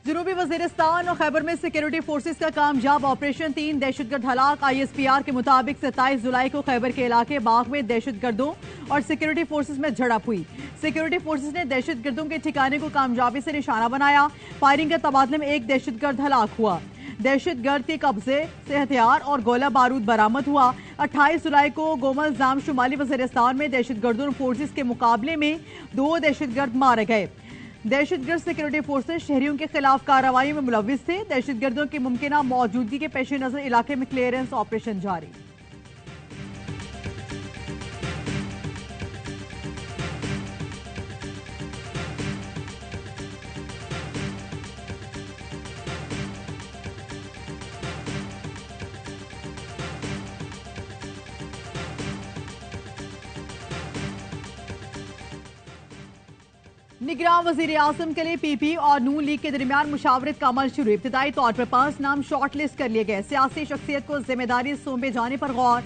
जनूबी वजीरिस्तान और खैबर में सिक्योरिटी फोर्सेस का कामयाब ऑपरेशन 3 दहशतगर्द हलाक। ISPR के मुताबिक 27 जुलाई को खैबर के इलाके बाग में दहशतगर्दों और सिक्योरिटी फोर्सेस में झड़प हुई। सिक्योरिटी फोर्सेस ने दहशतगर्दों के ठिकाने को कामयाबी से निशाना बनाया। फायरिंग के तबादले में एक दहशतगर्द हलाक हुआ। दहशतगर्द के कब्जे से हथियार और गोला बारूद बरामद हुआ। 28 जुलाई को गोमल जाम शुमाली वजीरिस्तान में दहशतगर्दों और फोर्सेस के मुकाबले में 2 दहशतगर्द मारे गए। दहशतगर्द सिक्योरिटी फोर्सेस शहरियों के खिलाफ कार्रवाई में मुलविस थे। दहशतगर्दों की मुमकिना मौजूदगी के पेश नजर इलाके में क्लियरेंस ऑपरेशन जारी। निगरान वजीर आजम के लिए पीपी और नून लीग के दरमियान मुशावरत का अमल शुरू। इब्तिदाई तौर पर 5 नाम शॉर्ट लिस्ट कर लिए गए। सियासी शख्सियत को जिम्मेदारी सौंपे जाने पर गौर।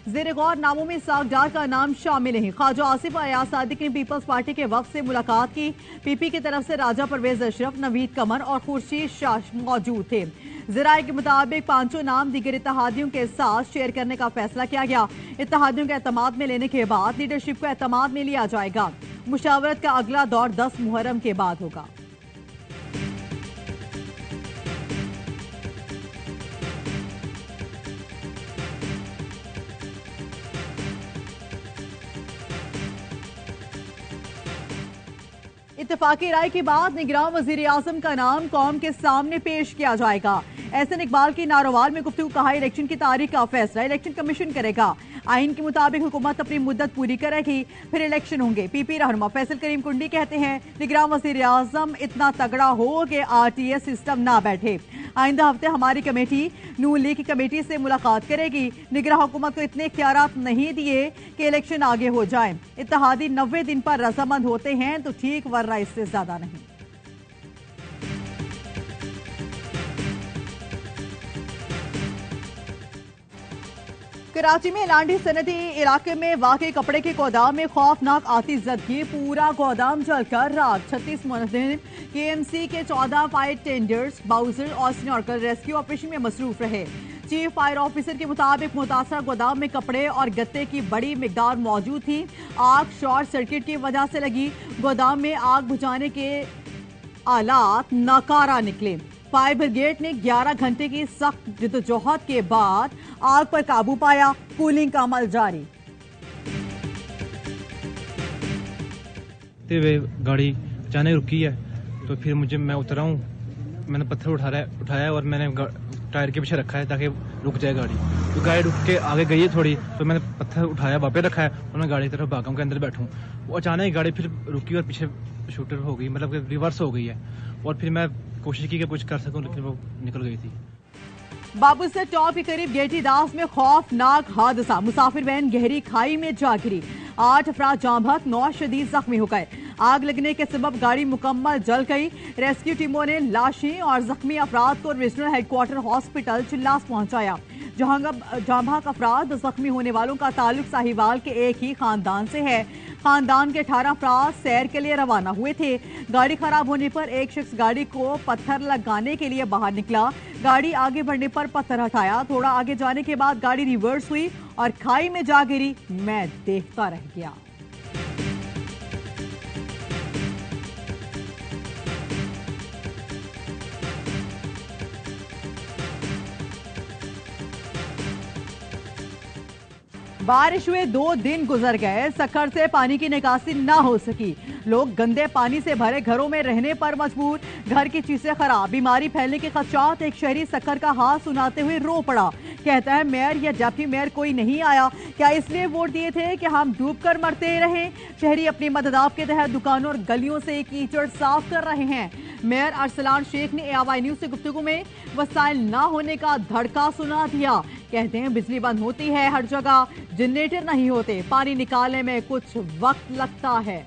जेर गौर नामों में सागडार का नाम शामिल नहीं। ख्वाजा आसिफ और अयाज सादिक ने पीपल्स पार्टी के वफ्द से मुलाकात की। पीपी की तरफ से राजा परवेज अशरफ, नवीद कमर और खुर्शीद शाह मौजूद थे। जराये के मुताबिक 5 नाम दीगर इत्तेहादियों के साथ शेयर करने का फैसला किया गया। इत्तेहादियों के एतमाद में लेने के बाद लीडरशिप को एतमाद में लिया जाएगा। मुशावरत का अगला दौर 10 मुहर्रम के बाद होगा। इत्तेफाकी राय के बाद निगरान वजीर आजम का नाम कौम के सामने पेश किया जाएगा। एहसन इकबाल की नारोवाल में गुफ्तगू। कहा, इलेक्शन की तारीख का फैसला इलेक्शन कमीशन करेगा। आइन के मुताबिक हुकूमत अपनी मुद्दत पूरी करेगी, फिर इलेक्शन होंगे। पीपी रहनुमा फैसल करीम कुंडी कहते हैं, निगरान वजीर आजम इतना तगड़ा हो कि RTS सिस्टम ना बैठे। आइंदा हफ्ते हमारी कमेटी नून लीग की कमेटी से मुलाकात करेगी। निगरान हुकूमत को इतने इख्तियारात नहीं दिए कि इलेक्शन आगे हो जाए। इत्तेहादी 90 दिन पर रजामंद होते हैं तो ठीक, वरना इससे ज्यादा नहीं। कराची में लांडी सनती इलाके में वाकई कपड़े के गोदाम में खौफनाक आतिशज़दगी। पूरा गोदाम जलकर राख। 36 मुलाजिम KMC के 14 फायर टेंडर्स, बाउजर और स्नॉर्कल रेस्क्यू ऑपरेशन में मसरूफ रहे। चीफ फायर ऑफिसर के मुताबिक मुतासरा गोदाम में कपड़े और गत्ते की बड़ी मिकदार मौजूद थी। आग शॉर्ट सर्किट की वजह से लगी। गोदाम में आग बुझाने के आलात नाकारा निकले। फायर ब्रिगेड ने 11 घंटे की सख्त जद्दोजहद के बाद आग पर काबू पाया। कूलिंग का अमल जारी। गाड़ी अचानक रुकी है तो फिर मैं उतरा हूँ। मैंने पत्थर उठाया और मैंने टायर के पीछे रखा है ताकि रुक जाए गाड़ी। तो गाड़ी रुक के आगे गई है थोड़ी, तो मैंने पत्थर उठाया वापस रखा है और मैं गाड़ी की तरफ भागा के अंदर बैठूं। वो अचानक गाड़ी फिर रुकी और पीछे शूटर हो गई, मतलब कि रिवर्स हो गई है। और फिर मैं कोशिश की कि कुछ कर सकूं, लेकिन वो निकल गई थी। बाबू से टॉप के करीब गेटी दास में खौफनाक हादसा। मुसाफिर वैन गहरी खाई में जा गिरी। 8 अफराद जाँ बहक, 9 शदीद जख्मी हो गए। आग लगने के सबब गाड़ी मुकम्मल जल गई। रेस्क्यू टीमों ने लाशें और जख्मी अफराद को रीजनल हेडक्वार्टर हॉस्पिटल चिल्लास पहुंचाया। जाँ बहक अफराद जख्मी होने वालों का ताल्लुक साहिवाल के एक ही खानदान से है। खानदान के 18 अफराद सैर के लिए रवाना हुए थे। गाड़ी खराब होने पर एक शख्स गाड़ी को पत्थर लगाने के लिए बाहर निकला। गाड़ी आगे बढ़ने पर पत्थर हटाया। थोड़ा आगे जाने के बाद गाड़ी रिवर्स हुई और खाई में जा गिरी। मैं देखता रह गया। बारिश हुए 2 दिन गुजर गए। सक्खर से पानी की निकासी ना हो सकी। लोग गंदे पानी से भरे घरों में रहने पर मजबूर। घर की चीजें खराब, बीमारी फैलने के खदशात। एक शहरी सक्खर का हाथ सुनाते हुए रो पड़ा। कहता है, मेयर या डेप्टी मेयर कोई नहीं आया। क्या इसलिए वोट दिए थे कि हम डूबकर मरते रहें? शहरी अपनी मददाब के तहत दुकानों और गलियों से कीचड़ साफ कर रहे हैं। मेयर अरसलान शेख ने AY न्यूज से गुफ्तगू में वसाइल ना होने का धड़का सुना दिया। कहते हैं, बिजली बंद होती है हर जगह, जनरेटर नहीं होते, पानी निकालने में कुछ वक्त लगता है।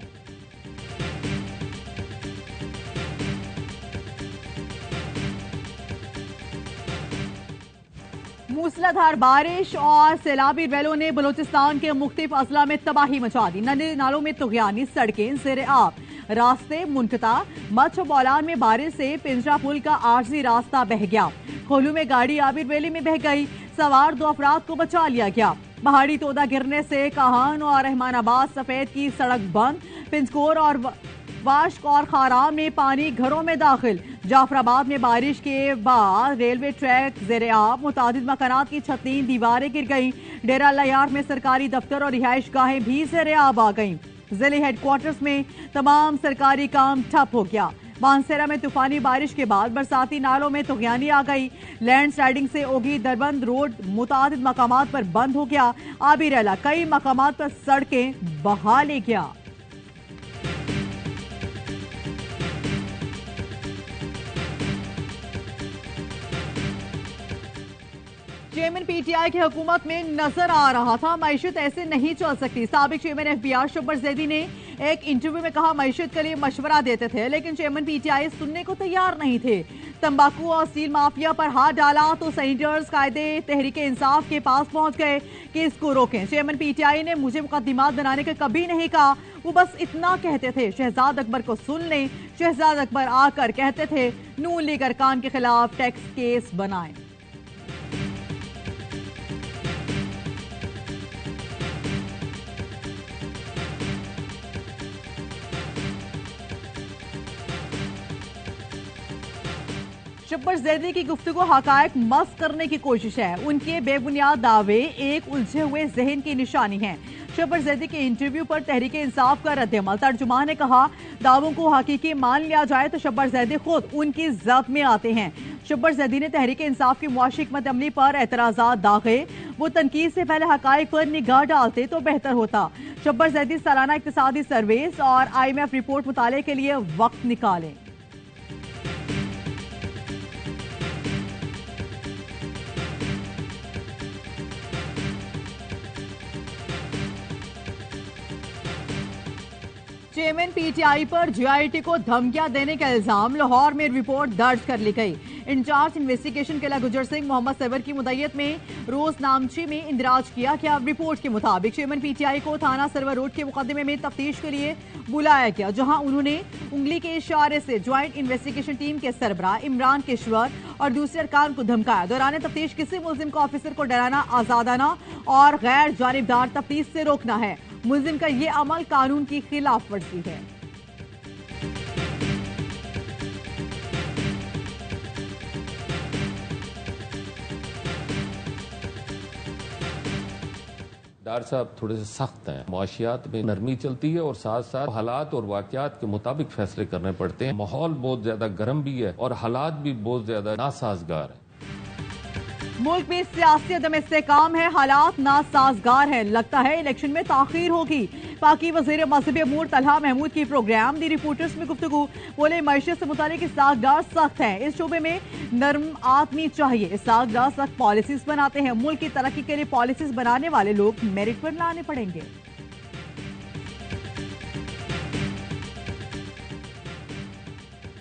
मूसलाधार बारिश और सैलाबी रैलों ने बलूचिस्तान के मुख्तलिफ अजला में तबाही मचा दी। नदी नालों में तुगयानी, सड़कें ज़ेर आब। रास्ते मुनक़ता। मच्छ और बौलान में बारिश से पिंजरा पुल का आरजी रास्ता बह गया। खोलू में गाड़ी आबिर वैली में बह गई। सवार 2 अफराद को बचा लिया गया। पहाड़ी तोदा गिरने से काहान और रहमानाबाद सफेद की सड़क बंद। पिंजकोर और वाश्क और खाराम में पानी घरों में दाखिल। जाफराबाद में बारिश के बाद रेलवे ट्रैक ज़ेरे आब। मुतादिद मकानात की छतें दीवारें गिर गईं। डेरा लयार में सरकारी दफ्तर और रिहाइश गाहें भी ज़ेरे आब आ गईं। जिले हेडक्वार्टर्स में तमाम सरकारी काम ठप हो गया। बांसेरा में तूफानी बारिश के बाद बरसाती नालों में तुगयानी आ गई। लैंड स्लाइडिंग से ओगी दरबंद रोड मुतादिद मकामात पर बंद हो गया। आबी रैला कई मकामात पर सड़कें बहा ले गया। चेयरमैन पीटीआई की हुकूमत में नजर आ रहा था, मईशत ऐसे नहीं चल सकती। साबिक चेयरमैन एफबीआर शब्बर जैदी ने एक इंटरव्यू में कहा, मईशत के लिए मशवरा देते थे लेकिन चेयरमैन पीटीआई सुनने को तैयार नहीं थे। तंबाकू और स्टील माफिया पर हाथ डाला तो सेनेटर्स कायदे तहरीक इंसाफ के पास पहुंच गए कि इसको रोकें। चेयरमैन पीटीआई ने मुझे मुकदमात बनाने का कभी नहीं कहा, वो बस इतना कहते थे शहजाद अकबर को सुन लें। शहजाद अकबर आकर कहते थे नून लीग अरकान के खिलाफ टैक्स केस बनाएं। शब्बर जैदी की गुफ्तगू हकायक मस्त करने की कोशिश है। उनके बेबुनियाद दावे एक उलझे हुए जहन की निशानी है। शब्बर जैदी के इंटरव्यू पर तहरीक इंसाफ का रद्द-ए-अमल। तर्जुमान ने कहा, दावों को हकीकी मान लिया जाए तो शब्बर जैदी खुद उनकी ज़ात में आते हैं। शब्बर जैदी ने तहरीक इंसाफ की मुआशी हिकमत अमली पर एतराज़ात दागे। वो तनकीद से पहले हकायक पर निगाह डालते तो बेहतर होता। शब्बर जैदी सालाना इक्तिसादी सर्वेस और IMF रिपोर्ट मुताले के लिए वक्त निकालें। चेयरमैन पीटीआई पर जीआईटी को धमकियां देने का इल्जाम। लाहौर में रिपोर्ट दर्ज कर ली गई। इंचार्ज इन्वेस्टिगेशन किला गुजर सिंह मोहम्मद सवर की मुद्दत में रोज नामची में इंदराज किया गया। रिपोर्ट के मुताबिक चेयरमैन पीटीआई को थाना सरवर रोड के मुकदमे में तफ्तीश के लिए बुलाया गया, जहां उन्होंने उंगली के इशारे से ज्वाइंट इन्वेस्टिगेशन टीम के सरबराह इमरान किश्वर और दूसरे अरकान को धमकाया। दौरान तफ्तीश किसी मुलजिम को ऑफिसर को डराना, आजादाना और गैर जानिबदार तफ्तीश से रोकना है। मुलजिम का ये अमल कानून की खिलाफ वर्जी है। डार साहब थोड़े से सख्त हैं। मुआशियात में नरमी चलती है और साथ साथ हालात और वाकयात के मुताबिक फैसले करने पड़ते हैं। माहौल बहुत ज्यादा गर्म भी है और हालात भी बहुत ज्यादा नासाजगार है। मुल्क में सियासी अदम इस्तेकाम है, हालात नासाजगार है। लगता है इलेक्शन में ताखीर होगी। पाकी वजीर मजहबी अमूर तलहा महमूद की प्रोग्राम दी रिपोर्टर्स में गुफ्तगू। बोले, मईशत से मुतालिक इस्ताकदार सख्त हैं, इस शोबे में नर्म आदमी चाहिए। इस्ताकदार सख्त पॉलिसीज बनाते हैं। मुल्क की तरक्की के लिए पॉलिसीज बनाने वाले लोग मेरिट पर लाने पड़ेंगे।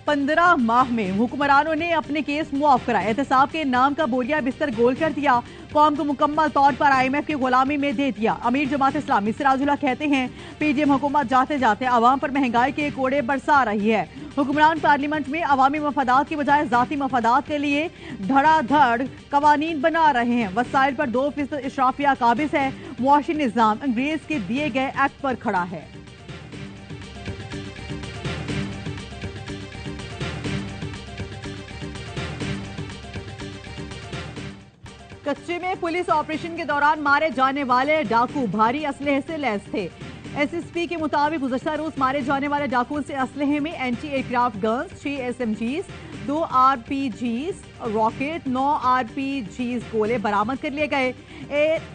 15 माह में हुक्मरानों ने अपने केस मुआफ कराए। एहतसाब के नाम का बोरिया बिस्तर गोल कर दिया। कौम को मुकम्मल तौर पर IMF की गुलामी में दे दिया। अमीर जमात इस्लामी सिराजुल्लाह कहते हैं, PDM हुकूमत जाते जाते आवाम पर महंगाई के कोड़े बरसा रही है। हुक्मरान पार्लियामेंट में अवामी मफादात की बजाय जाती मफादात के लिए धड़ाधड़ कवानीन बना रहे हैं। वसाइल पर 2% इशराफिया काबिज है। मुआशी निजाम अंग्रेज के दिए गए एक्ट पर खड़ा है। कच्चे में पुलिस ऑपरेशन के दौरान मारे जाने वाले डाकू भारी असलहे से लैस थे। SSP के मुताबिक गुज़श्ता रोज मारे जाने वाले डाकुओं से असलहे में anti aircraft guns, 6 SMGs, 2 RPGs rocket, 9 RPGs गोले बरामद कर लिए गए।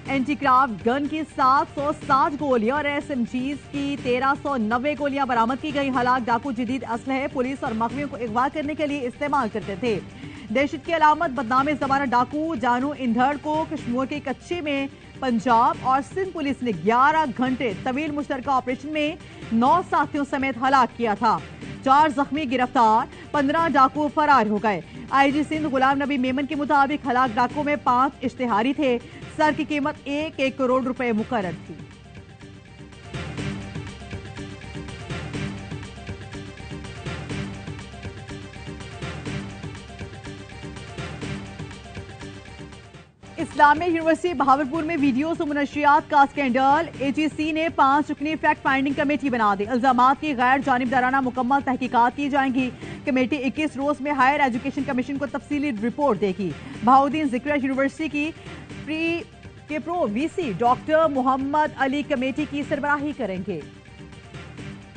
एंटी क्राफ्ट गन की 760 गोलियां और SMGs की 1390 गोलियां बरामद की गई। हालांकि डाकू जदीद असलहे पुलिस और मखमियों को अगवा करने के लिए इस्तेमाल करते थे। दहशत की अलामत बदनाम जमाना डाकू जानू इंधड़ को कश्मीर के कच्चे में पंजाब और सिंध पुलिस ने 11 घंटे तवील मुश्तरका ऑपरेशन में 9 साथियों समेत हलाक किया था। 4 जख्मी गिरफ्तार, 15 डाकू फरार हो गए। IG सिंध गुलाम नबी मेमन के मुताबिक हलाक डाकू में 5 इश्तिहारी थे। सर की कीमत 1 करोड़ रुपए मुकर्रर थी। इस्लामिक यूनिवर्सिटी बहावलपुर में वीडियोस और मुनशियात का स्कैंडल। एजीसी ने 5 रुकनी फैक्ट फाइंडिंग कमेटी बना दी। इल्जामात की गैर जानिबदाराना मुकम्मल तहकीकात की जाएंगी। कमेटी 21 रोज में हायर एजुकेशन कमीशन को तफसीली रिपोर्ट देगी। बहाउद्दीन जिक्र यूनिवर्सिटी की pro VC doctor Mohammad Ali committee की सरबराही करेंगे।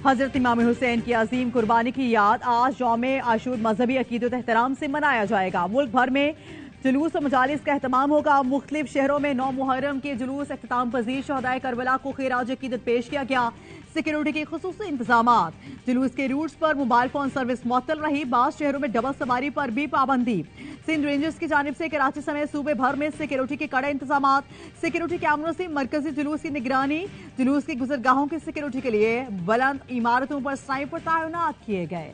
हजरत इमाम हुसैन की अजीम कुर्बानी की याद आज यौम आशूर मजहबी अकीदत एहतराम से मनाया जाएगा। मुल्क भर में जुलूस और मजालिस का एहतमाम होगा। मुख्तलिफ शहरों में 9 मुहर्रम के जुलूस अख्ताम पजीर शहदाए करबला को खिराज अकीदत पेश किया गया। सिक्योरिटी के खुसूसी इंतजामात। जुलूस के रूट्स पर मोबाइल फोन सर्विस मुअत्तल रही। बास शहरों में डबल सवारी पर भी पाबंदी। सिंध रेंजर्स की जानिब से कराची समेत सूबे भर में सिक्योरिटी के कड़े इंतजामात। सिक्योरिटी कैमरों से मरकजी जुलूस की निगरानी। जुलूस की गुजरगाहों की सिक्योरिटी के लिए बुलंद इमारतों पर स्नाइपर तैनात किए गए।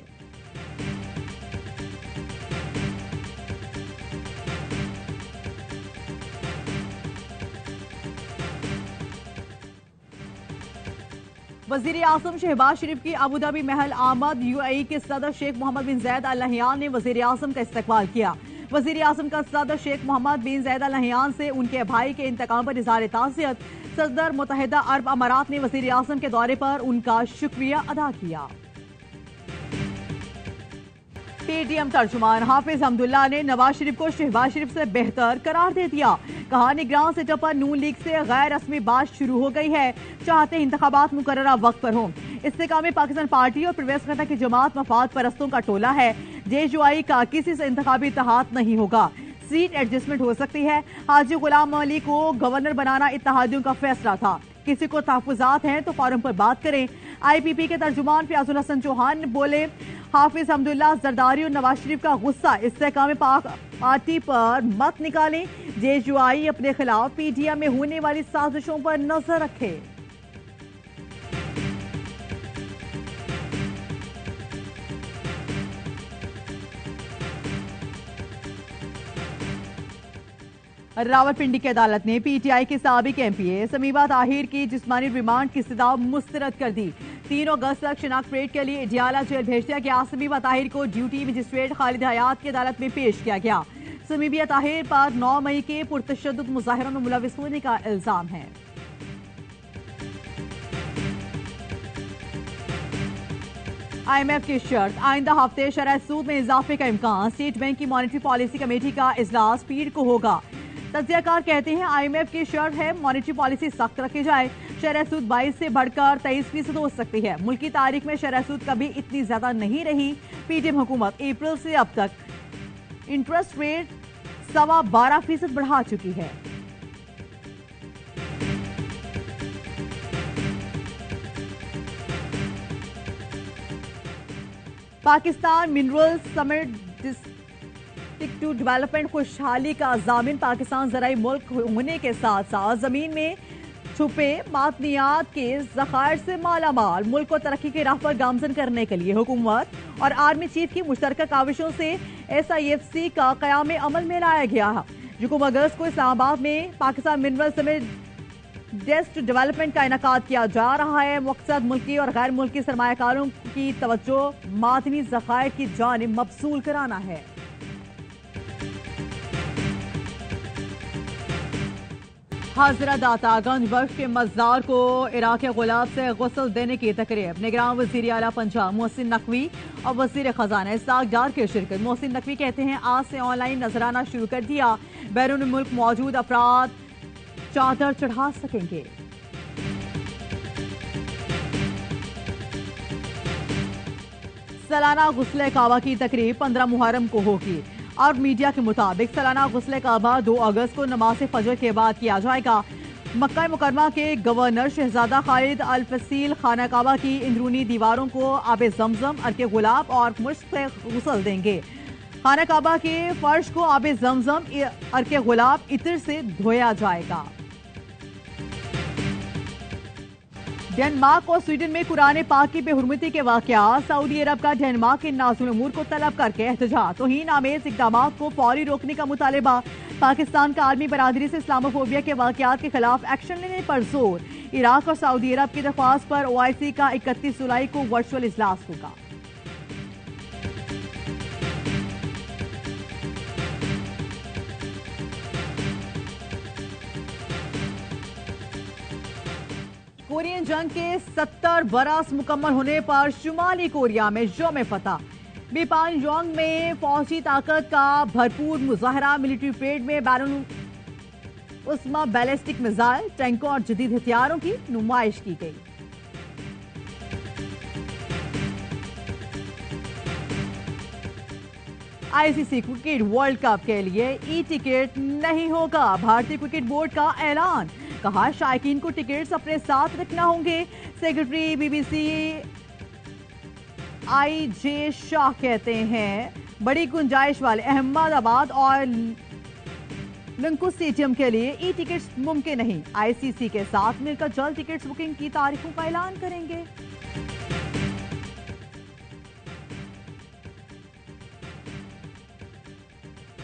वजीर आजम शहबाज शरीफ की अबूधाबी महल आमद। यूएई के सदर शेख मोहम्मद बिन जैद अल नहयान ने वजीर आजम का इस्तकबाल किया। वजीर आजम का सदर शेख मोहम्मद बिन जैद अल नहयान से उनके भाई के इंतकाम पर इज़हार ताज़ियत। सदर मुत्तहिदा अरब अमारात ने वजीर आजम के दौरे पर उनका शुक्रिया अदा किया। पीटीएम तर्जुमान हाफिज अब्दुल्ला ने नवाज शरीफ को शहबाज शरीफ से बेहतर करार दे दिया। कहा निगरान सेटअप पर नून लीग से गैर रस्मी बात शुरू हो गई है। चाहते इंतखाबात मुकर्ररा वक्त पर हों। इस्तेकाम पाकिस्तान पार्टी और परवेज खन्ना की जमात मफाद परस्तों का टोला है। जेयूआई का किसी से इंतखाबी इत्तेहाद नहीं होगा। सीट एडजस्टमेंट हो सकती है। हाजी गुलाम अली को गवर्नर बनाना इत्तेहादियों का फैसला था। किसी को तहफुजात हैं तो फॉरम पर बात करें। आईपीपी के तर्जुमान फयाजुल हसन चौहान बोले हाफिज अब्दुल्ला जरदारी और नवाज शरीफ का गुस्सा इस्तेकाम पार्टी पर मत निकालें। जेयूआई अपने खिलाफ पीटीएम में होने वाली साजिशों पर नजर रखे। रावलपिंडी की अदालत ने पीटीआई के साबिक एमपीए समीबा ताहिर की जिस्मानी रिमांड की सजा मुस्तरद कर दी। 3 अगस्त तक शिनाख्त परेड के लिए इडियाला जेल भेज दिया गया। समीबा ताहिर को ड्यूटी मजिस्ट्रेट खालिद हयात की अदालत में पेश किया गया। समीबा ताहिर पर 9 मई के पुरतशद्दुद मुजाहिरों में मुलविस होने का इल्जाम है। IMF की शर्त आइंदा हफ्ते शरह सूद में इजाफे का इम्कान। स्टेट बैंक की मॉनेटरी पॉलिसी कमेटी का इजलास पीर को होगा। तज्जियाकार कहते हैं IMF की शर्त है मॉनेटरी पॉलिसी सख्त रखी जाए। शरह सूद 22 से बढ़कर 23% हो सकती है। मुल्क की तारीख में शरह सूद कभी इतनी ज्यादा नहीं रही। पीटीएम हुकूमत अप्रैल से अब तक इंटरेस्ट रेट 12.25% बढ़ा चुकी है। Pakistan mineral summit district to development खुशहाली का जामिन। पाकिस्तान ज़राई मुल्क होने के साथ साथ जमीन में छुपे मादनियात के ज़खायर से मालामाल। मुल्क को तरक्की की राह पर गामजन करने के लिए हुकूमत और आर्मी चीफ की मुश्तरका काविशों से SIFC का क़याम अमल में लाया गया है। जुकूम अगस्त को इस्लामाबाद में पाकिस्तान मिनरल समिट डेस्ट डेवलपमेंट का इनेकाद किया जा रहा है। मकसद मुल्की और गैर मुल्की सरमायाकारों की तवज्जो मादनी ज़खायर की जानिब मबसूल कराना है। हजरत दातागंज बख्श के मज़ार को इराक गुलाब से गुस्ल देने की तकरीब। निगरान वज़ीर आला पंजाब मोहसिन नकवी और वज़ीर खजाना इस्हाक डार की शिरकत। मोहसिन नकवी कहते हैं आज से ऑनलाइन नजराना शुरू कर दिया। बैरून मुल्क मौजूद अफराद चादर चढ़ा सकेंगे। सालाना गुस्ले काबा की तकरीब 15 मुहर्रम को होगी। और मीडिया के मुताबिक सालाना गुस्ले काबा 2 अगस्त को नमाज फजर के बाद किया जाएगा। मक्का मुकरमा के गवर्नर शहजादा खालिद अल फसील खाना काबा की अंदरूनी दीवारों को आबे जमजम, अर्के गुलाब और मुश्क से गुस्ल देंगे। खाना काबा के फर्श को आबे जमजम, अर्के गुलाब, इत्र से धोया जाएगा। डेनमार्क और स्वीडन में कुरान पाक की बेहुरमती के वाकयात। सऊदी अरब का डेनमार्क के नाज़ुल उमूर को तलब करके एहतजाज। तौहीन आमेज इक़दाम को फौरी रोकने का मुतालबा। पाकिस्तान का आर्मी बरादरी से इस्लामोफोबिया के वाकयात के खिलाफ एक्शन लेने पर जोर। इराक और सऊदी अरब की दरख्वास्त पर OIC का 31 जुलाई को वर्चुअल इजलास होगा। कोरियन जंग के 70 बरस मुकम्मल होने पर शुमाली कोरिया में यौम फतह। बिपानजोंग में फौजी ताकत का भरपूर मुजाहरा। मिलिट्री परेड में बैरून उस्मा बैलिस्टिक मिसाइल, टैंकों और जदीद हथियारों की नुमाइश की गई। आईसीसी क्रिकेट वर्ल्ड कप के लिए ई टिकट नहीं होगा। भारतीय क्रिकेट बोर्ड का ऐलान। कहा शायकीन को टिकट्स अपने साथ रखना होंगे। सेक्रेटरी बीबीसी आईजे शाह कहते हैं बड़ी गुंजाइश वाले अहमदाबाद और लंकू स्टेडियम के लिए ई टिकट्स मुमकिन नहीं। आईसीसी के साथ मिलकर जल्द टिकट्स बुकिंग की तारीखों का ऐलान करेंगे।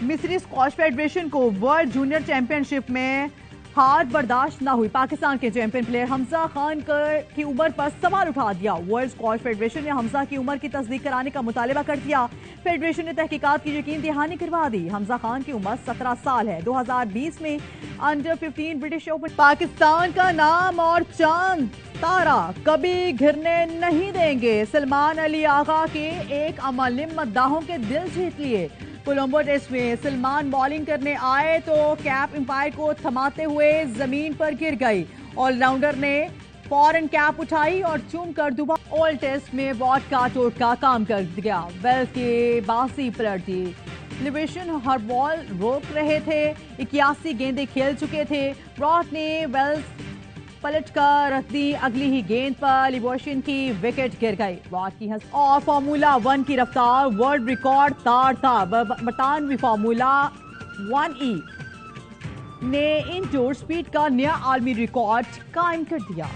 मिस्री स्क्वॉश फेडरेशन को वर्ल्ड जूनियर चैंपियनशिप में हार बर्दाश्त न हुई। पाकिस्तान के चैंपियन प्लेयर हमजा खान की उम्र पर सवाल उठा दिया। वर्ल्ड स्क्वॉश फेडरेशन ने हमजा की उम्र की तस्दीक कराने का मुतालिबा कर दिया। फेडरेशन ने तहकीकात की यकीन दहानी करवा दी। हमजा खान की उम्र 17 साल है। 2020 में अंडर 15 ब्रिटिश ओपन। पाकिस्तान का नाम और चांद तारा कभी घिरने नहीं देंगे। सलमान अली आगा के एक अमल ने मद्दाहों के दिल जीत लिए। कोलंबो टेस्ट में सलमान बॉलिंग करने आए तो कैप एम्पायर को थमाते हुए जमीन पर गिर गई। ऑलराउंडर ने फौरन कैप उठाई और चूम कर दोबारा ऑल टेस्ट में बॉट का टोटका काम कर दिया। वेल्स के बासी पलट दी। लिवेशन हर बॉल रोक रहे थे। 81 गेंदें खेल चुके थे। ब्रॉट ने वेल्स पलट कर रख दी। अगली ही गेंद पर लिबोशन की विकेट गिर गई। ब्रॉट की और फार्मूला 1 की रफ्तार वर्ल्ड रिकॉर्ड तार था। बरतानवी फार्मूला 1E ने इंडोर स्पीड का नया आलमी रिकॉर्ड कायम कर दिया।